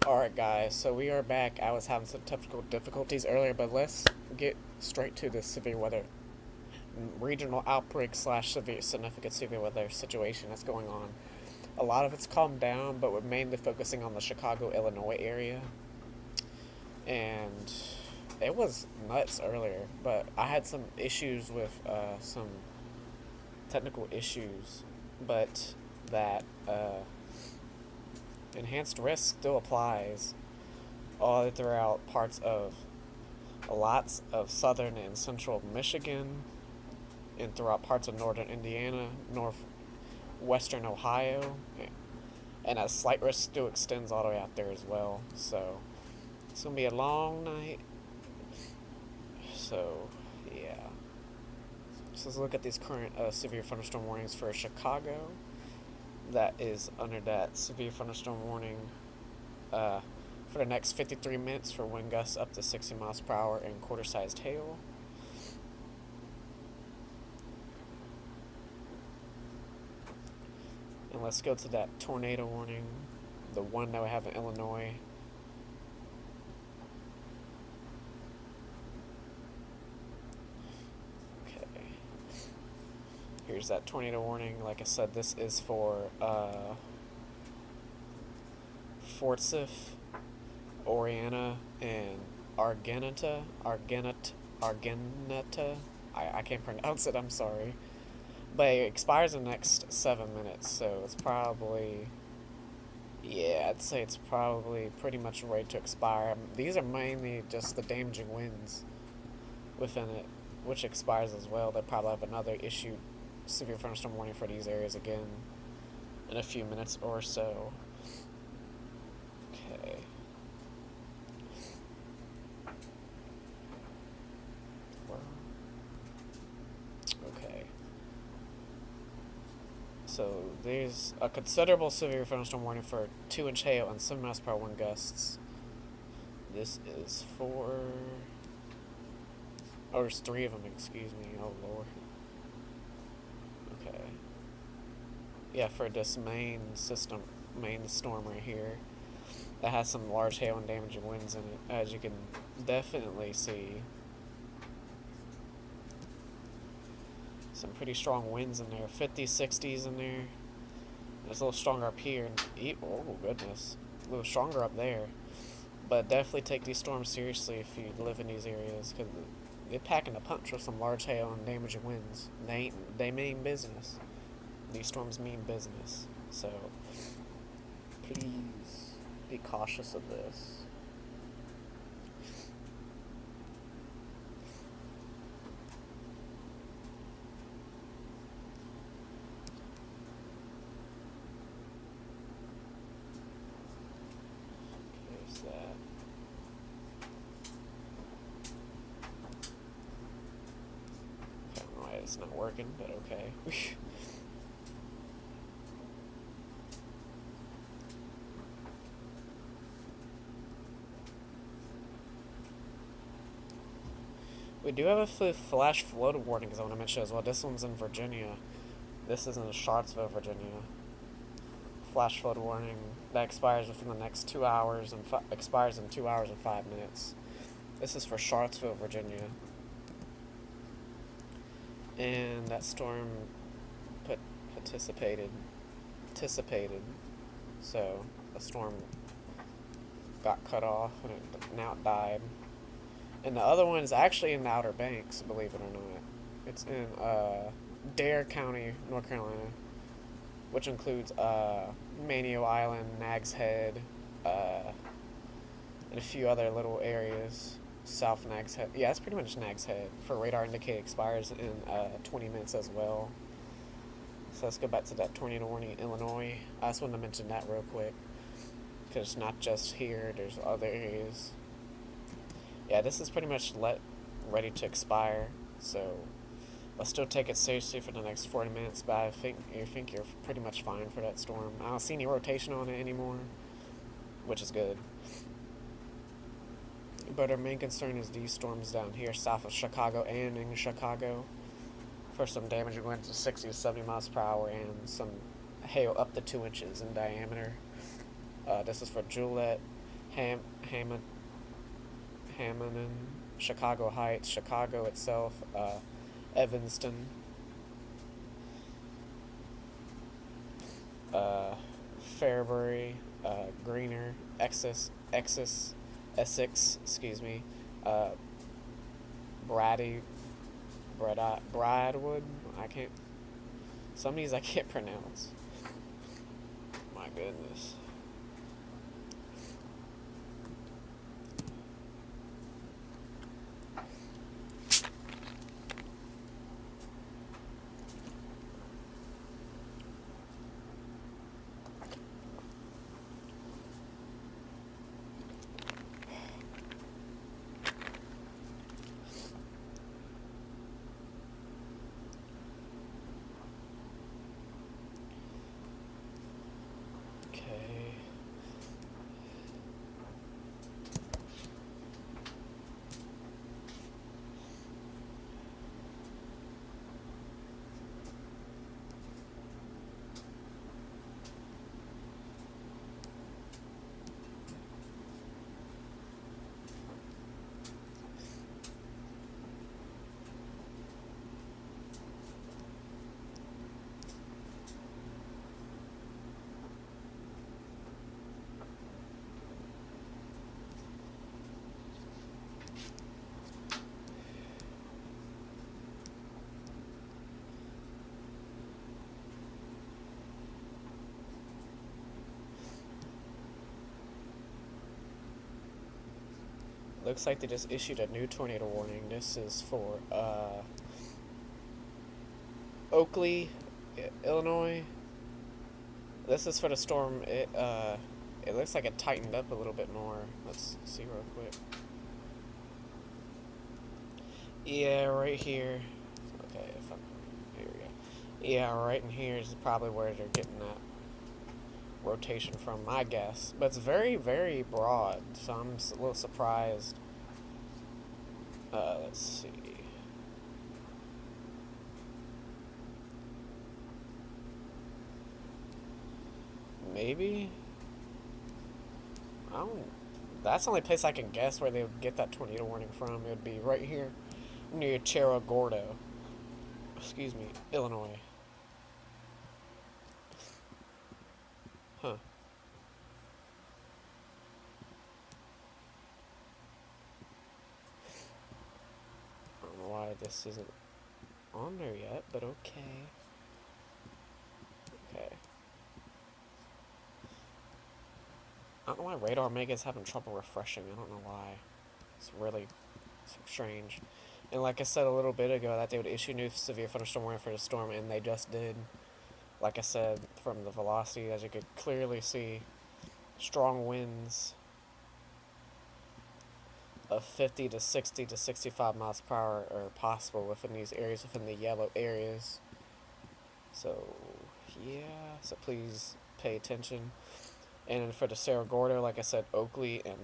Alright guys, so we are back. I was having some technical difficulties earlier, but let's get straight to the severe weather, regional outbreak slash severe significant severe weather situation that's going on. A lot of it's calmed down, but we're mainly focusing on the Chicago, Illinois area. And it was nuts earlier, but I had some issues with some technical issues, but that enhanced risk still applies all throughout parts of lots of southern and central Michigan, and throughout parts of northern Indiana, northwestern Ohio, and a slight risk still extends all the way out there as well. So it's gonna be a long night. So yeah. So let's look at these current severe thunderstorm warnings for Chicago. That is under that severe thunderstorm warning uh, for the next 53 minutes for wind gusts up to 60 miles per hour and quarter-sized hail. And let's go to that tornado warning, the one that we have in Illinois. Okay. Here's that tornado warning. Like I said, this is for Forsyth, Oriana, and Argeneta. I can't pronounce it, I'm sorry. But it expires in the next 7 minutes, so it's probably, yeah, I'd say it's probably pretty much ready to expire. These are mainly just the damaging winds within it, which expires as well. They'll probably have another issued severe thunderstorm warning for these areas again in a few minutes or so. Okay. Okay. So there's a considerable severe thunderstorm warning for 2-inch hail and 7 miles per hour wind gusts. This is for... Oh, there's 3 of them, excuse me. Oh, Lord. Okay. Yeah, for this main storm right here. That has some large hail and damaging winds in it, as you can definitely see. Some pretty strong winds in there, 50s, 60s in there. It's a little stronger up here, and oh goodness, a little stronger up there. But definitely take these storms seriously if you live in these areas, because they're packing a punch with some large hail and damaging winds. They mean business. These storms mean business. So please be cautious of this. There's that. I don't know why it's not working, but okay. We do have a flash flood warning, because I want to mention as well. This one's in Virginia. This is in Charlottesville, Virginia. Flash flood warning that expires within the next 2 hours and expires in 2 hours and 5 minutes. This is for Charlottesville, Virginia. And that storm anticipated. So the storm got cut off and now it died. And the other one is actually in the Outer Banks, believe it or not. It's in Dare County, North Carolina, which includes Manio Island, Nags Head, and a few other little areas. South Nags Head. Yeah, it's pretty much Nags Head. For radar indicator expires in 20 minutes as well. So let's go back to that tornado warning in Illinois. I just wanted to mention that real quick, because it's not just here. There's other areas. Yeah, this is pretty much ready to expire, so I'll still take it seriously for the next 40 minutes, but I think you're pretty much fine for that storm. I don't see any rotation on it anymore, which is good. But our main concern is these storms down here south of Chicago and in Chicago for some damaging winds of 60 to 70 miles per hour and some hail up to 2 inches in diameter. This is for Joliet, Ham Hammond Hammond and Chicago Heights, Chicago itself, Evanston, uh, Fairbury, Greener, Essex, excuse me, uh, Brady, Bradwood. I can't. Some of these I can't pronounce. My goodness. Okay. Looks like they just issued a new tornado warning. This is for Oakley, Illinois. This is for the storm. It looks like it tightened up a little bit more. Let's see real quick. Yeah, right here. Okay, if I'm here we go. Yeah, right in here is probably where they're getting that rotation from, my guess. But it's very, very broad, so I'm a little surprised. Let's see. Maybe? I don't. That's the only place I can guess where they would get that tornado warning from. It would be right here near Cerro Gordo. Excuse me, Illinois. Huh. I don't know why this isn't on there yet, but okay. Okay. I don't know why Radar Mega's having trouble refreshing. I don't know why. It's really strange. And like I said a little bit ago, that they would issue new severe thunderstorm warning for the storm, and they just did. Like I said, from the velocity, as you could clearly see, strong winds of 50 to 60 to 65 miles per hour are possible within these areas, within the yellow areas. So, yeah, so please pay attention. And for the Cerro Gordo, like I said, Oakley and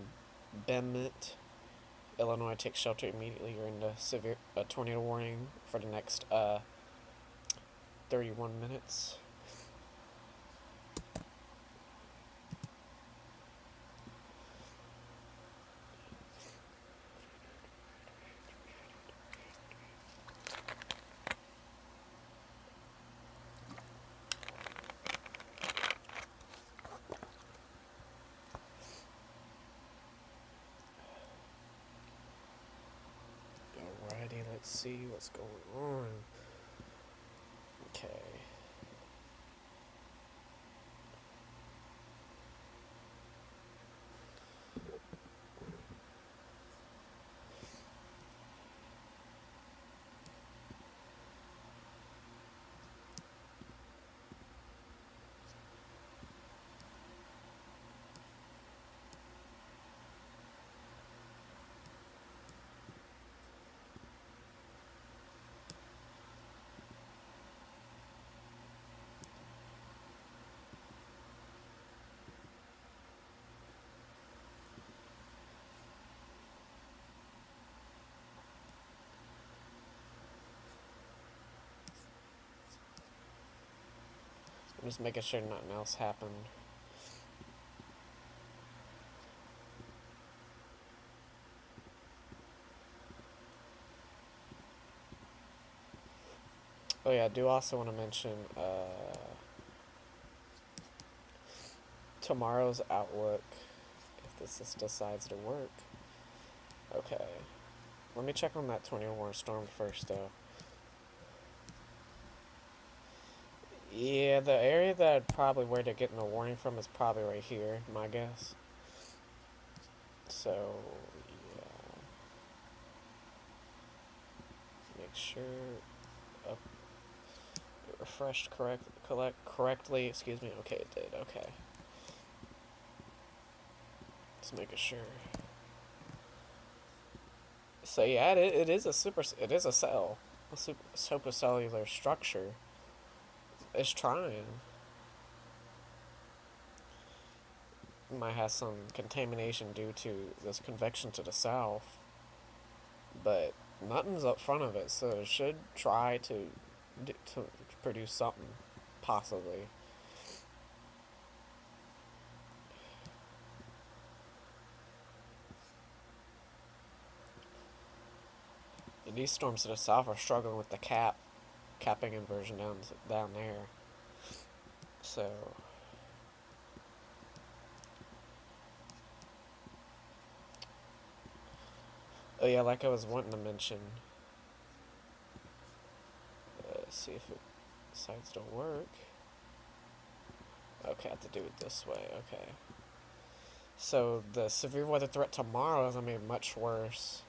Bennett, Illinois, take shelter immediately. You're in the severe tornado warning for the next 31 minutes. Alrighty, let's see what's going on. Okay. I'm just making sure nothing else happened. Oh yeah, I do also want to mention tomorrow's outlook. If this just decides to work. Okay. Let me check on that tornado warning storm first, though. Yeah, the area that probably where they're getting the warning from is probably right here, my guess. So, yeah. Make sure up it refreshed correctly. Excuse me. Okay, it did. Okay. Just making sure. So yeah, it is a it is a cell, a supercellular structure. It's trying. Might have some contamination due to this convection to the south, but nothing's up front of it, so it should try to produce something, possibly. And these storms to the south are struggling with the capping inversion down there. So, oh yeah, like I was wanting to mention. See if it decides to work. Okay, I have to do it this way. Okay. So the severe weather threat tomorrow is gonna be much worse.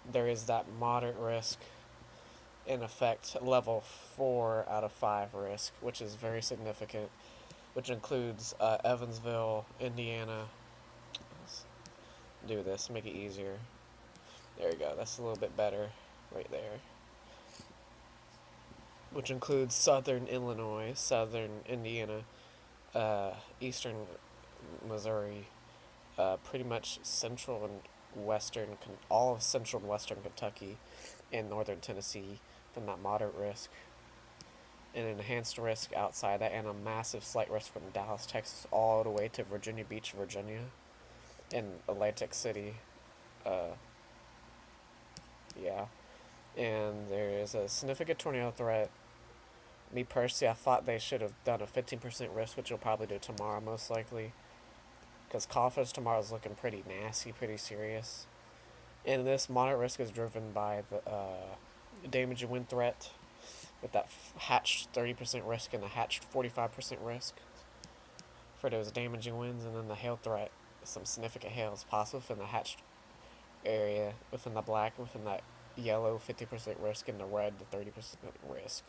There is that moderate risk in effect level 4 out of 5 risk, which is very significant, which includes Evansville, Indiana. Let's do this, make it easier. There we go, that's a little bit better right there. Which includes southern Illinois, southern Indiana, eastern Missouri, pretty much central and western, all of central and western Kentucky, and northern Tennessee from that moderate risk. An enhanced risk outside that, and a massive slight risk from Dallas, Texas, all the way to Virginia Beach, Virginia, and Atlantic City. Uh, yeah. And there is a significant tornado threat. Me personally, I thought they should have done a 15% risk, which you'll probably do tomorrow, most likely. Because Coffers tomorrow is looking pretty nasty, pretty serious. And this moderate risk is driven by the damage and wind threat, with that hatched 30% risk and the hatched 45% risk for those damaging winds, and then the hail threat. Some significant hail is possible within the hatched area, within the black, within that yellow 50% risk, and the red the 30% risk.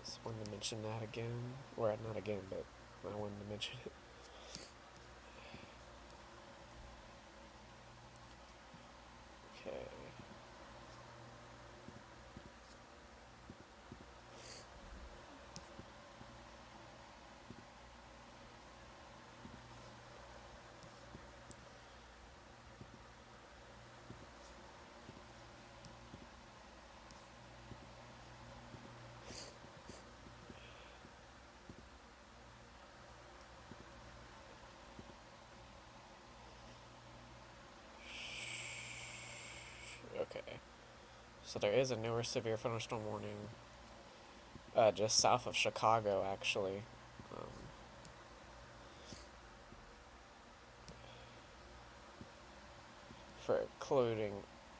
Just wanted to mention that again, or not again, but I wanted to mention it. Okay. Okay. So there is a newer severe thunderstorm warning, just south of Chicago, actually. Um, for including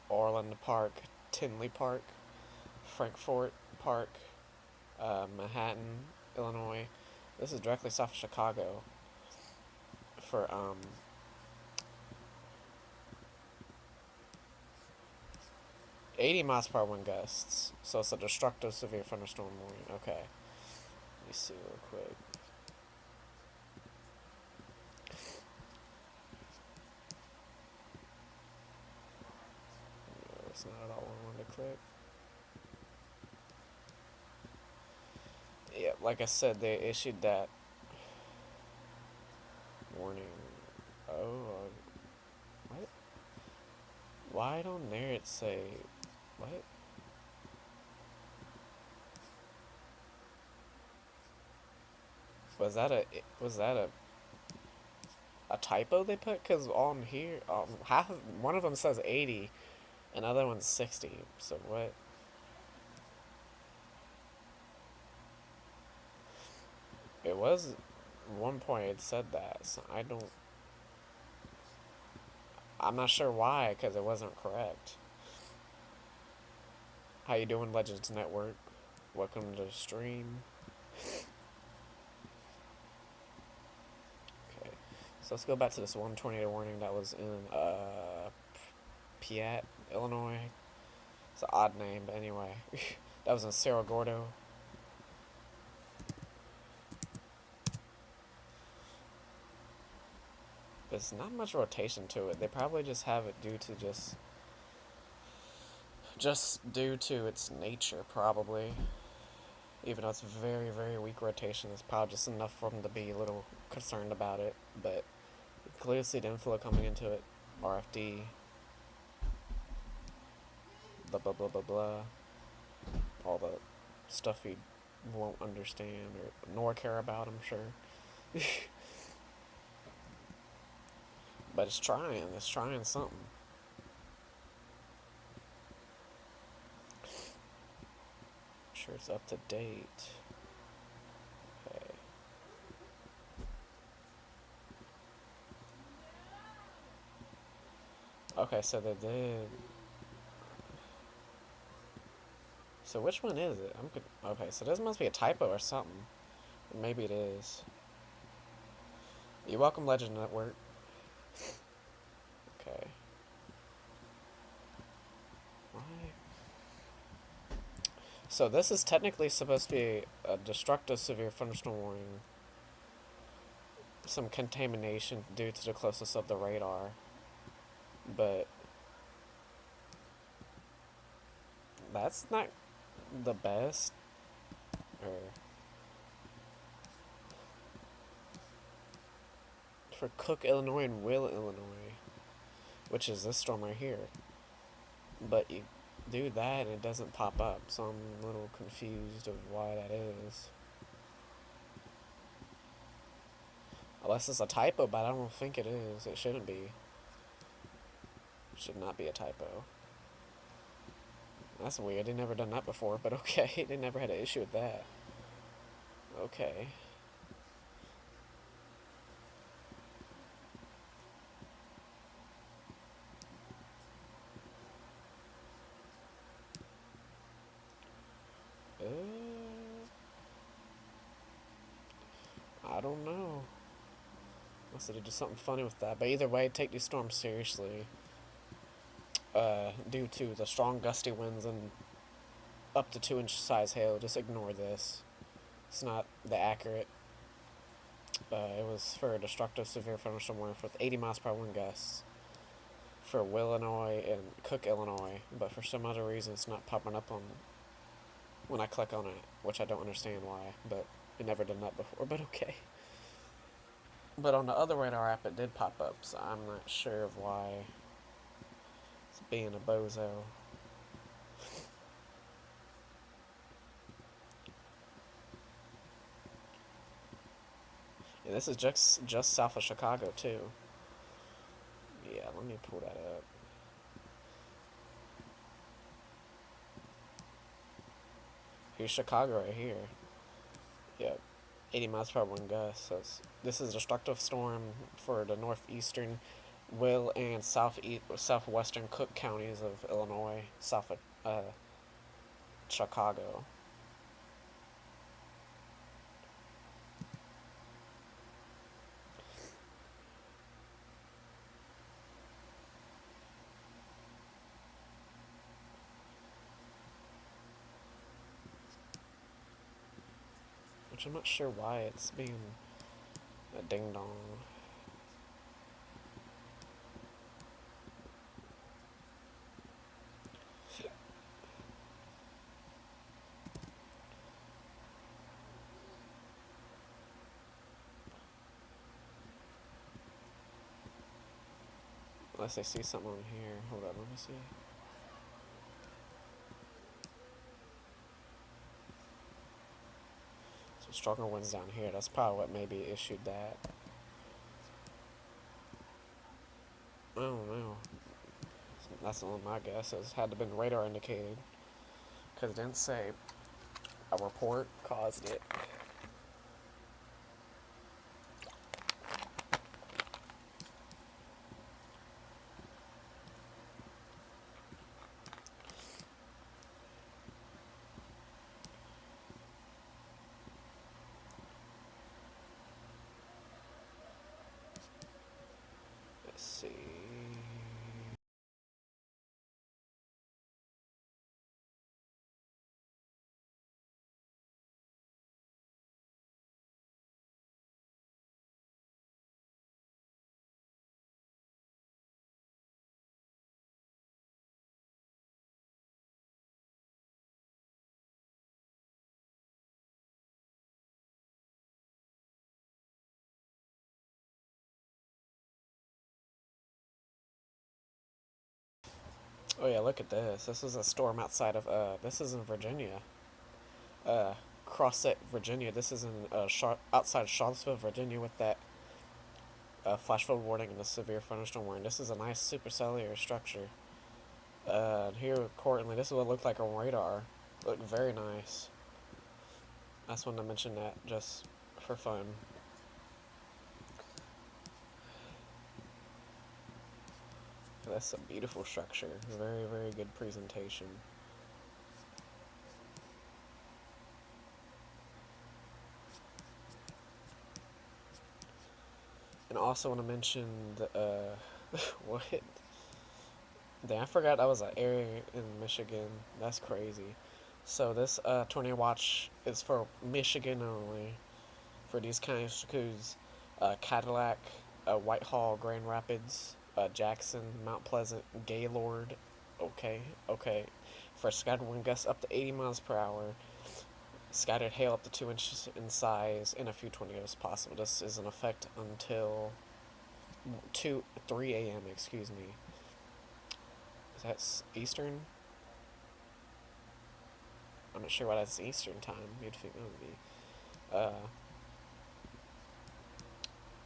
Orland Park, Tinley Park, Frankfort Park, Manhattan, Illinois. This is directly south of Chicago. For 80 miles per hour wind gusts. So it's a destructive severe thunderstorm warning. Okay. Let me see real quick. No, that's not at all what I wanted to click. Yeah, like I said, they issued that warning. Oh, what? Why don't there it say what? Was that a a typo they put? Because on here, one of them says 80, and the other one's 60. So what? It was one point it said that, so I'm not sure why, because it wasn't correct. How you doing, Legends Network? Welcome to the stream. Okay, so let's go back to this one tornado warning that was in Piat, Illinois. It's an odd name, but anyway, that was in Cerro Gordo. There's not much rotation to it. They probably just have it due to just due to its nature, probably. Even though it's very, very weak rotation, it's probably just enough for them to be a little concerned about it. But you clearly see the inflow coming into it. RFD. Blah, blah, blah, blah, blah. All the stuff you won't understand or nor care about, I'm sure. But it's trying. It's trying something. Sure it's up to date. Okay. Okay, so they did. So which one is it? Okay, so this must be a typo or something. Or maybe it is. You're welcome, Legend Network. Okay. Why? So this is technically supposed to be a destructive severe thunderstorm warning. Some contamination due to the closeness of the radar. But that's not the best. Or for Cook, Illinois and Will, Illinois, which is this storm right here. But you do that and it doesn't pop up, so I'm a little confused of why that is. Unless it's a typo, but I don't think it is. It shouldn't be. It should not be a typo. That's weird. They never done that before, but okay. They never had an issue with that. Okay. I don't know. Unless they do something funny with that. But either way, take these storms seriously. Due to the strong gusty winds and up to 2-inch size hail, just ignore this. It's not the accurate. It was for a destructive severe thunderstorm warning with 80 miles per hour wind gusts for Will, Illinois and Cook, Illinois. But for some other reason, it's not popping up on when I click on it, which I don't understand why. But it never done that before. But okay. But on the other radar app, it did pop up, so I'm not sure of why it's being a bozo. And this is just south of Chicago, too. Yeah, let me pull that up. Here's Chicago right here. Yep. 80 miles per hour wind gusts. So this is a destructive storm for the northeastern Will and southwestern Cook counties of Illinois, south of Chicago. Which I'm not sure why it's being a ding dong. Unless I see something on here. Hold on, let me see. So stronger winds down here. That's probably what maybe issued that. I don't know. That's only my guess. It had to have been radar indicated. Because it didn't say a report caused it. Let's see. Oh yeah, look at this. This is a storm outside of this is in Virginia. Uh Crossett, Virginia. This is in outside of Charlottesville, Virginia with that flash flood warning and a severe thunderstorm warning. This is a nice supercellular structure. Here currently this is what it looked like on radar. Looked very nice. I just wanted to mention that just for fun. That's a beautiful structure. Very, very good presentation. And also want to mention the what? Damn, I forgot that was an area in Michigan. That's crazy. So this tornado watch is for Michigan only. For these kinds of schools, Cadillac, Whitehall, Grand Rapids, Jackson, Mount Pleasant, Gaylord. Okay, okay. For scattered wind gusts up to 80 miles per hour, scattered hail up to 2 inches in size, and a few tornadoes possible. This is in effect until 3 a.m. Excuse me. That's Eastern. I'm not sure why that's Eastern time. You'd think that would be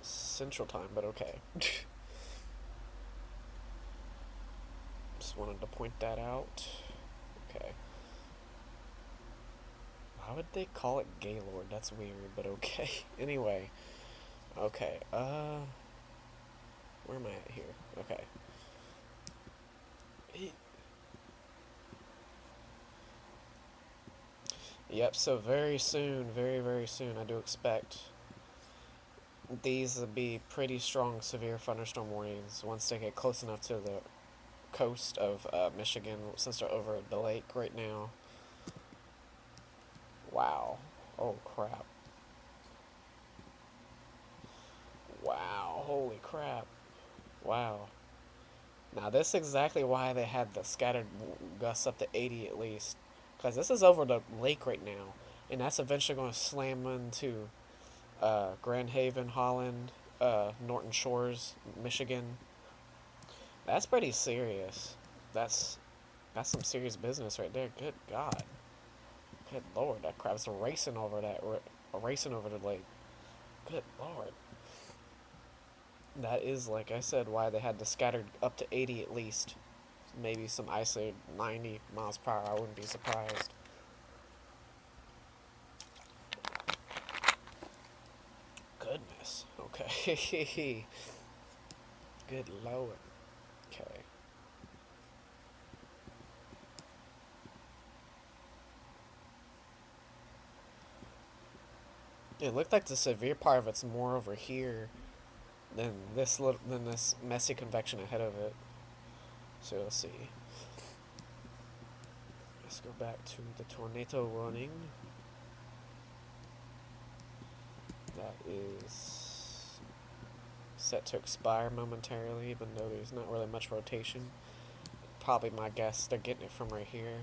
Central time, but okay. Just wanted to point that out. Okay. Why would they call it Gaylord? That's weird, but okay. Anyway. Okay, where am I at here? Okay. Yep, so very soon, very, very soon, I do expect these to be pretty strong severe thunderstorm warnings once they get close enough to the coast of Michigan, since they're over the lake right now. Wow. Oh, crap. Wow. Holy crap. Wow. Now, this is exactly why they had the scattered gusts up to 80 at least. Because this is over the lake right now. And that's eventually going to slam into Grand Haven, Holland, Norton Shores, Michigan. That's pretty serious. That's that's some serious business right there. Good God. Good Lord, that crab's racing over racing over the lake. Good Lord. That is, like I said, why they had the scattered up to 80 at least. Maybe some isolated 90 miles per hour. I wouldn't be surprised. Goodness. Okay. Good Lord. Okay. It looked like the severe part of it's more over here than this messy convection ahead of it. So let's see. Let's go back to the tornado warning. That is set to expire momentarily, even though there's not really much rotation. Probably my guess, they're getting it from right here.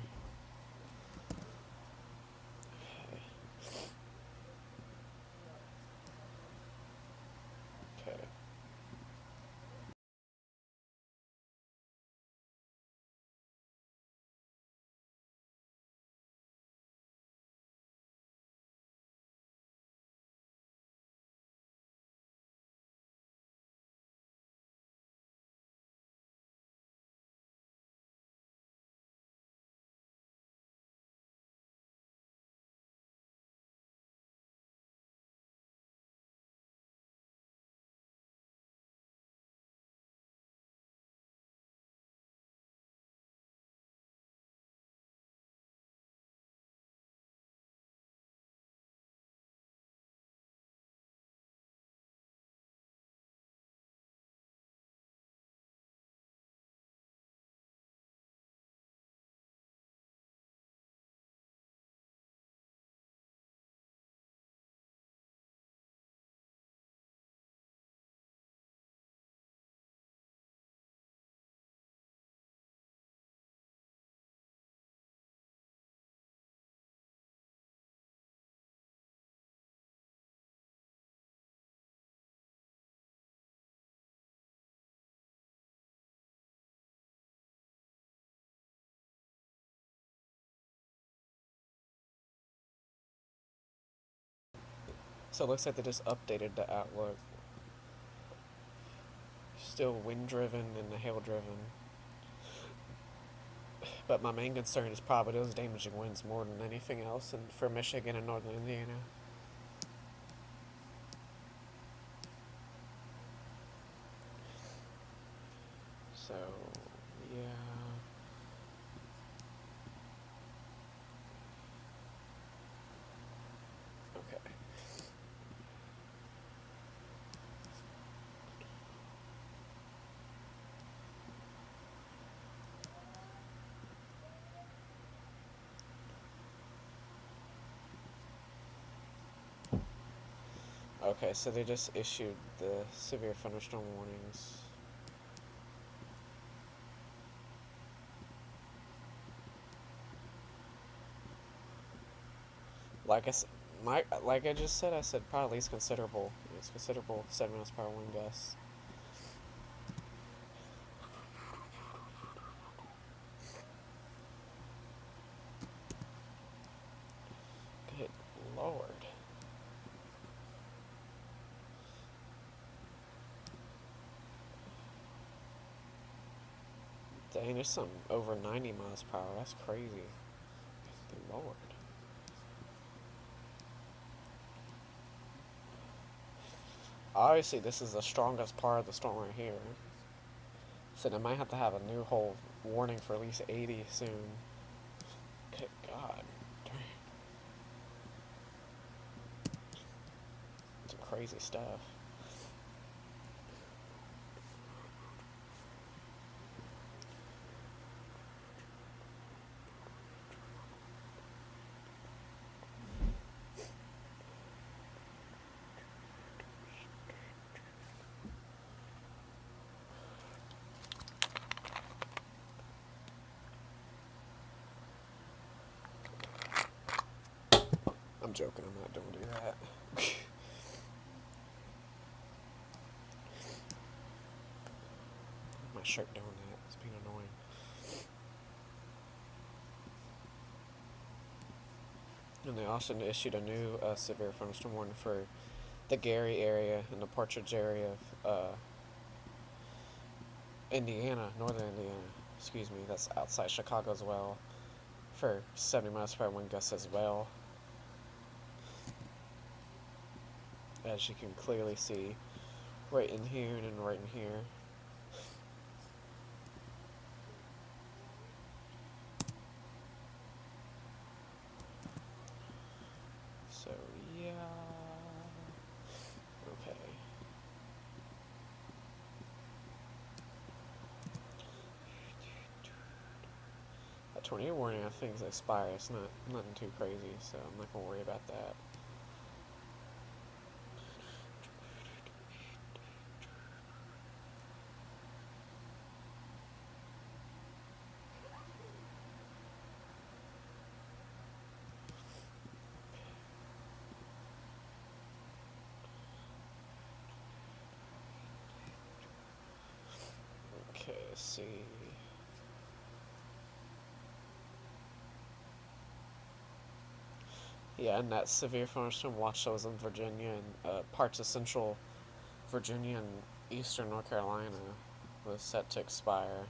So it looks like they just updated the outlook. Still wind driven and hail driven. But my main concern is probably those damaging winds more than anything else and for Michigan and northern Indiana. So, yeah. Okay. Okay, so they just issued the severe thunderstorm warnings. Like like I just said, I said probably it's considerable. It's considerable 7 miles per hour wind gusts. Good lord. Dang, there's something over 90 miles per hour. That's crazy. Good lord. Obviously, this is the strongest part of the storm right here. So they might have to have a new whole warning for at least 80 soon. Good god. Some crazy stuff. I'm joking, I'm not doing that. My shirt doing that. It's being annoying. And they also issued a new severe thunderstorm warning for the Gary area and the Partridge area of Indiana, northern Indiana. Excuse me, that's outside Chicago as well. For 70 miles per hour wind gusts as well. As you can clearly see, right in here and then right in here. So, yeah. Okay. That tornado warning, I think, is expired. It's nothing too crazy, so I'm not gonna worry about that. Okay, let's see. Yeah, and that severe thunderstorm watch that was in Virginia and parts of central Virginia and eastern North Carolina was set to expire.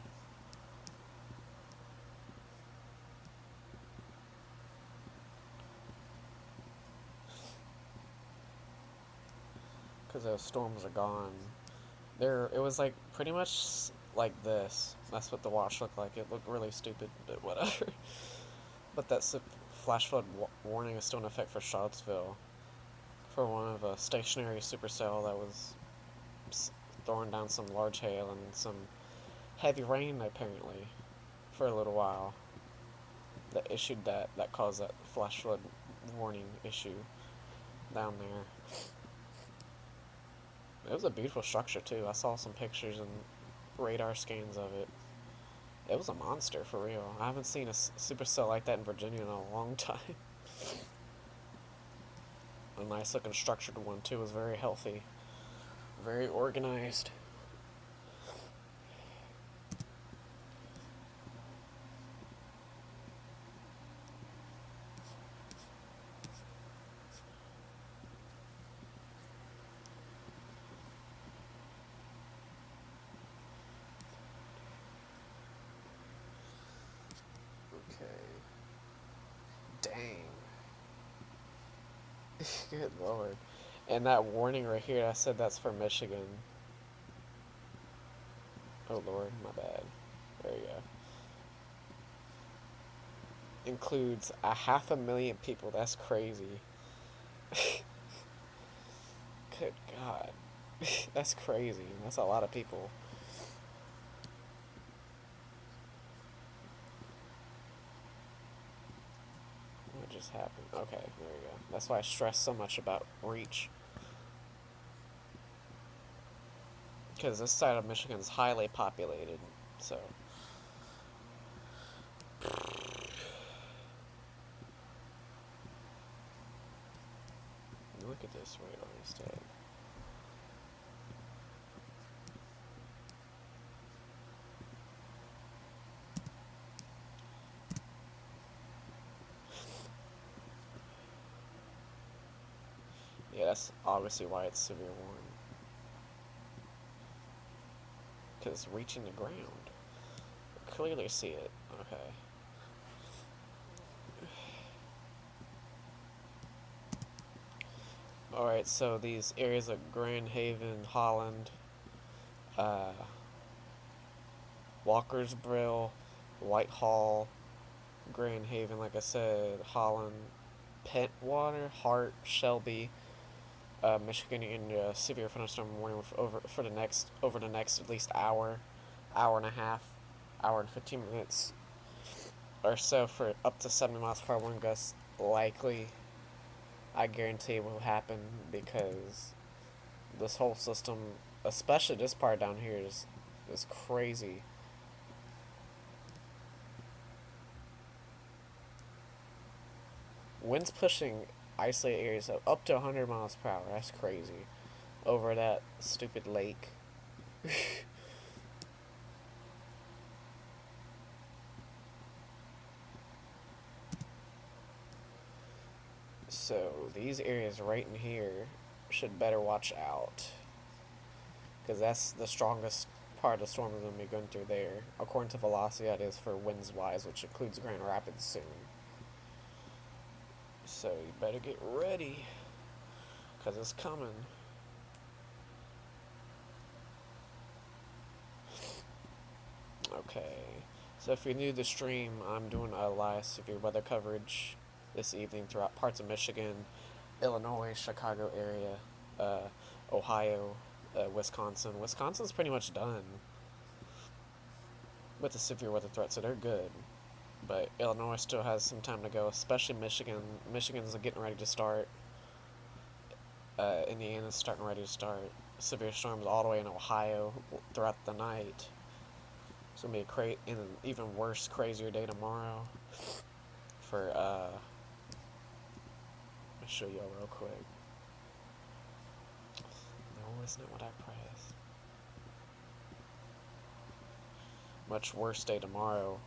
Because those storms are gone. It was like pretty much like this. That's what the watch looked like. It looked really stupid, but whatever. But that flash flood warning is still in effect for Charlottesville. For one of a stationary supercell that was throwing down some large hail and some heavy rain apparently for a little while. That issued that caused that flash flood warning issue down there. It was a beautiful structure too. I saw some pictures and radar scans of it. It was a monster for real. I haven't seen a supercell like that in Virginia in a long time. A nice looking structured one too. It was very healthy, very organized. Good lord. And that warning right here, I said that's for Michigan. Oh lord, my bad. There you go. Includes a 500,000 people. That's crazy. Good god. That's crazy. That's a lot of people. What just happened? Okay, there we go. That's why I stress so much about reach. Because this side of Michigan is highly populated. So. Look at this radar instead. Yeah, that's obviously why it's severe warning. Because it's reaching the ground. Clearly see it. Okay. Alright, so these areas of Grand Haven, Holland, uh, Walkersville, Whitehall, Grand Haven, like I said, Holland, Pentwater, Hart, Shelby, Michigan, and severe thunderstorm warning over the next at least hour and a half, hour and 15 minutes or so for up to 70 miles per hour wind gusts likely. I guarantee it will happen because this whole system, especially this part down here, is crazy. Winds pushing isolated areas up to 100 miles per hour. That's crazy. Over that stupid lake. So these areas right in here should better watch out. Because that's the strongest part of the storm is going to be going through there. According to velocity, that is for winds wise, which includes Grand Rapids soon. So you better get ready. Because it's coming. Okay. So if you're new to the stream, I'm doing a live severe weather coverage this evening throughout parts of Michigan, Illinois, Chicago area, Ohio, Wisconsin. Wisconsin's pretty much done with the severe weather threat, so they're good. But Illinois still has some time to go, especially Michigan. Michigan's getting ready to start. Indiana's starting ready to start. Severe storms all the way in Ohio throughout the night. It's gonna be an even worse, crazier day tomorrow. For let me show y'all real quick. No, it's not what I pressed. Much worse day tomorrow.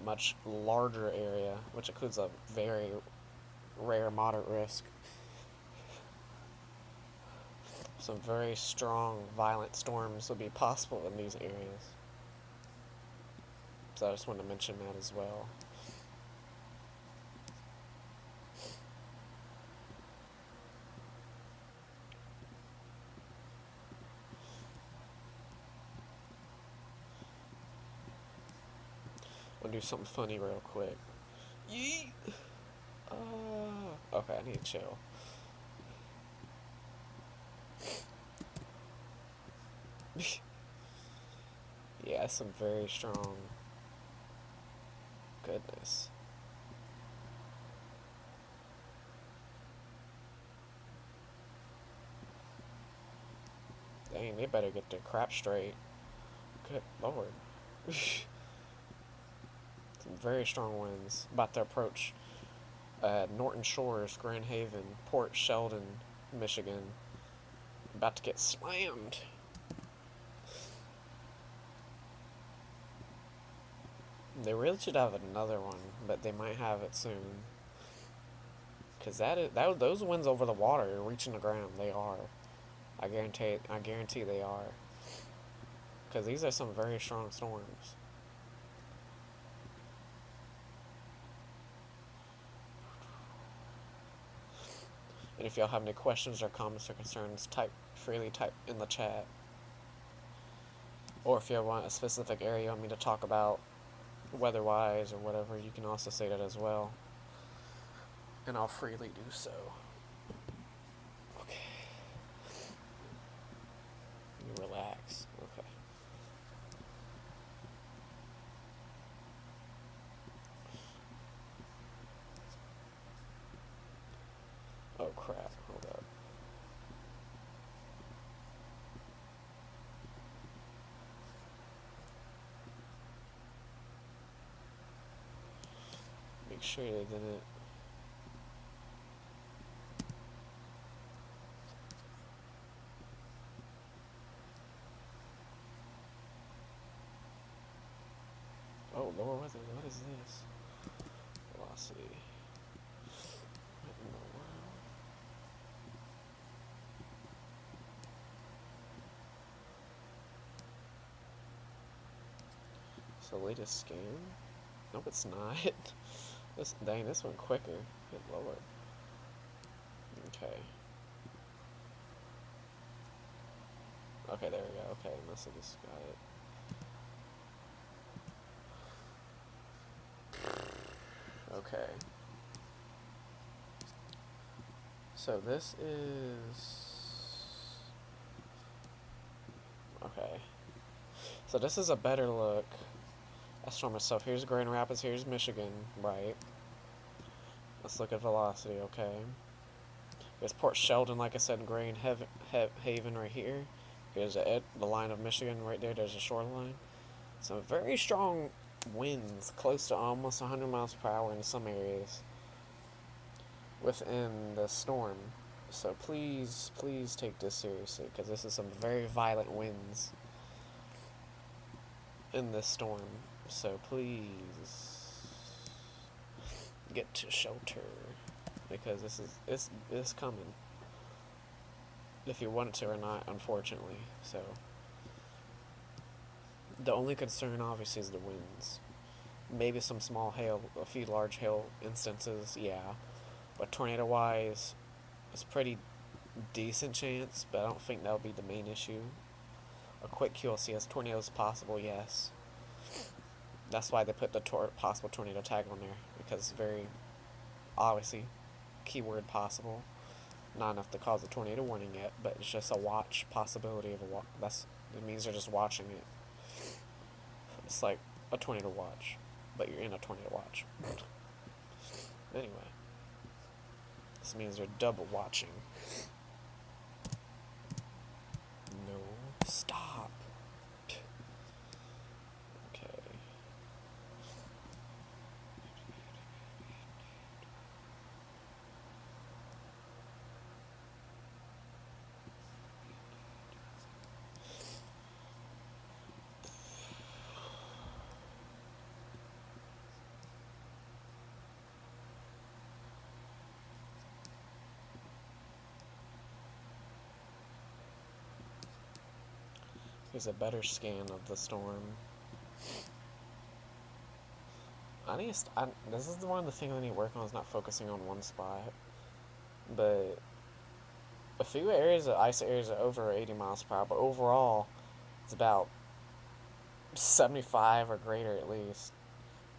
Much larger area, which includes a very rare moderate risk. Some very strong, violent storms will be possible in these areas. So I just wanted to mention that as well. I'm gonna do something funny real quick. Yeet! Okay, I need to chill. Yeah, some very strong. Goodness. Dang, they better get their crap straight. Good lord. Some very strong winds about to approach Norton Shores, Grand Haven, Port Sheldon, Michigan. About to get slammed. They really should have another one, but they might have it soon. Cause those winds over the water are reaching the ground. They are. I guarantee they are. Cause these are some very strong storms. And if y'all have any questions or comments or concerns, type in the chat. Or if you want a specific area you want me to talk about, weather-wise or whatever, you can also say that as well. And I'll freely do so. Okay. You relax. Okay. Oh crap, hold up. Make sure they didn't. Oh, lower weather, what is this? Velocity. What in the world? It's the latest scan? Nope, it's not. This went quicker. Hit lower. Okay. Okay, there we go. Okay, unless I just got it. Okay. So this is... Okay. So this is a better look. Let's storm itself. Here's Grand Rapids, here's Michigan, right? Let's look at velocity, okay. There's Port Sheldon, like I said, Grand Haven right here. Here's the line of Michigan right there. There's a shoreline. So very strong winds, close to almost 100 miles per hour in some areas within the storm. So please, please take this seriously, because this is some very violent winds in this storm. So please get to shelter, because it's coming. If you want it to or not, unfortunately. So the only concern obviously is the winds. Maybe some small hail, a few large hail instances, yeah. But tornado wise, it's pretty decent chance, but I don't think that'll be the main issue. A quick QLCS tornadoes possible, yes. That's why they put the possible tornado tag on there, because it's very obviously keyword possible. Not enough to cause a tornado warning yet, but it's just a watch possibility of a it means they're just watching it. It's like a tornado watch, but you're in a tornado watch. Anyway, this means they're double watching. No, stop. Okay. Here's a better scan of the storm. This is one of the things I need to work on, is not focusing on one spot. But a few areas, ice areas, are over 80 miles per hour, but overall, it's about 75 or greater at least.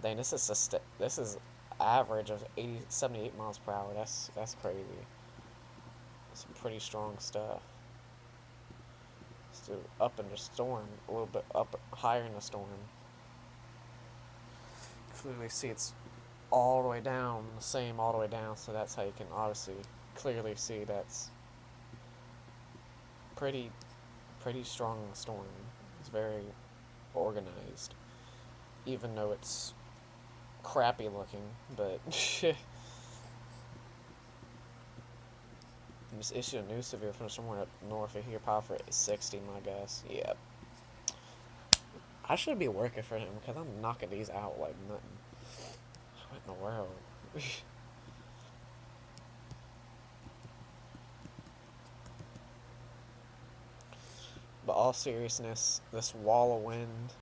Dang, this is average of 78 miles per hour. That's crazy. Some pretty strong stuff. So up in the storm, a little bit up higher in the storm. Clearly see it's all the way down, the same all the way down, so that's how you can obviously clearly see that's pretty strong storm. It's very organized, even though it's crappy looking, but just issued a new severe from somewhere up north of here, power for 60, my guess. Yep. I should be working for him, because I'm knocking these out like nothing. What in the world? But all seriousness, this wall of wind